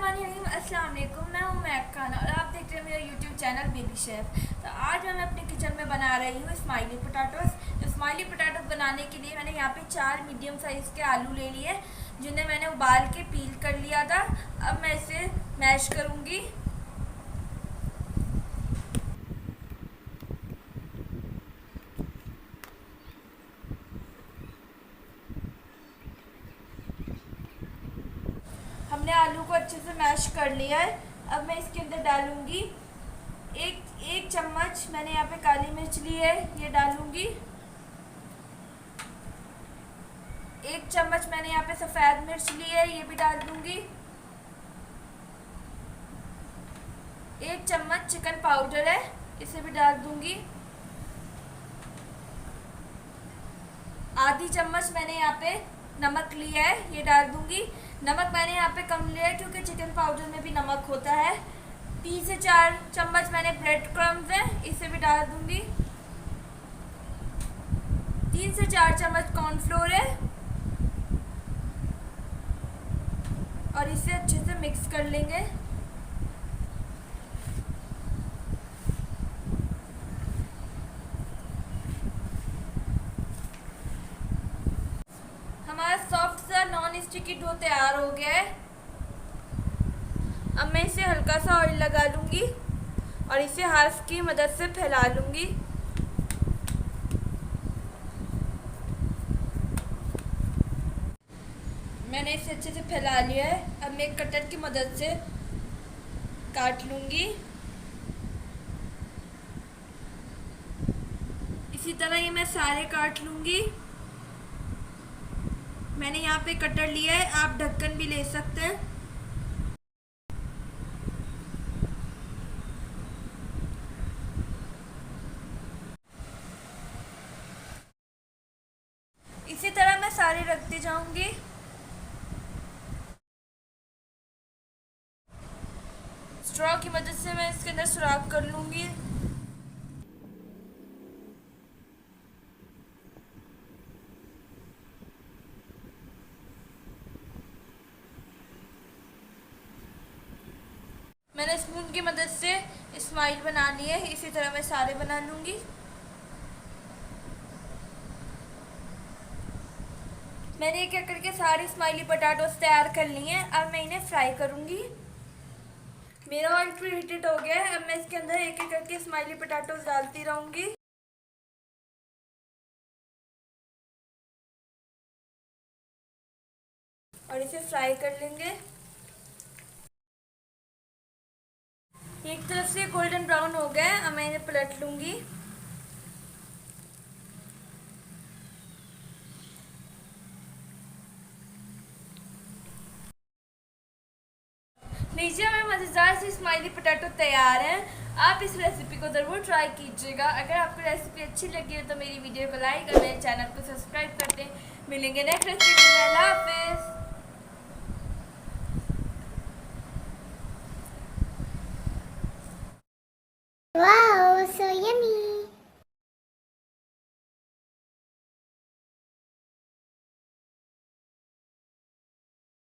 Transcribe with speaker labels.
Speaker 1: अस्सलाम वालेकुम। मैं हूँ मैक खान और आप देख रहे हैं मेरा यूट्यूब चैनल बेबी शेफ। तो आज मैं अपने किचन में बना रही हूँ स्माइली पोटैटोस। स्माइली पोटैटोस बनाने के लिए मैंने यहाँ पे 4 मीडियम साइज़ के आलू ले लिए, जिन्हें मैंने उबाल के पील कर लिया था। अब मैं इसे मैश करूँगी। हमने आलू को अच्छे से मैश कर लिया है। अब मैं इसके अंदर डालूँगी एक चम्मच मैंने यहाँ पे काली मिर्च ली है, ये डालूँगी। 1 चम्मच मैंने यहाँ पे सफ़ेद मिर्च ली है, ये भी डाल दूँगी। 1 चम्मच चिकन पाउडर है, इसे भी डाल दूँगी। आधी चम्मच मैंने यहाँ पे नमक लिया है, ये डाल दूँगी। नमक मैंने यहाँ पे कम लिया है क्योंकि चिकन पाउडर में भी नमक होता है। 3 से 4 चम्मच मैंने ब्रेड क्रम्स है, इसे भी डाल दूँगी। 3 से 4 चम्मच कॉर्नफ्लोर है और इसे अच्छे से मिक्स कर लेंगे। हमारा सॉफ्ट सा नॉन स्टिकी डो तैयार हो गया है। अब मैं इसे हल्का सा ऑयल लगा लूँगी और इसे हाथ की मदद से फैला लूँगी। मैंने इसे अच्छे से फैला लिया है। अब मैं एक कटर की मदद से काट लूँगी। इसी तरह ये मैं सारे काट लूँगी। मैंने यहाँ पे कटर लिया है, आप ढक्कन भी ले सकते हैं। इसी तरह मैं सारे रखती जाऊंगी। स्ट्रॉ की मदद से मैं इसके अंदर सुराख कर लूंगी। मैंने स्पून की मदद से स्माइल बना ली है, इसी तरह मैं सारे बना लूंगी। मैंने एक एक करके सारी स्माइली पोटैटोस तैयार कर ली हैं। अब मैं इन्हें फ्राई करूंगी। मेरा ऑयल प्रीहीटेड हो गया है। अब मैं इसके अंदर एक एक करके स्माइली पोटैटोस डालती रहूंगी और इसे फ्राई कर लेंगे। एक तरफ से गोल्डन ब्राउन हो गया है, अब मैं इन्हें पलट लूंगी। लीजिए, हमें मज़ेदार सी स्माइली पोटैटो तैयार हैं। आप इस रेसिपी को ज़रूर ट्राई कीजिएगा। अगर आपको रेसिपी अच्छी लगी हो तो मेरी वीडियो को लाइक और मेरे चैनल को सब्सक्राइब कर दें। मिलेंगे नेक्स्ट रेसिपी में। अल्लाह हाफिज़।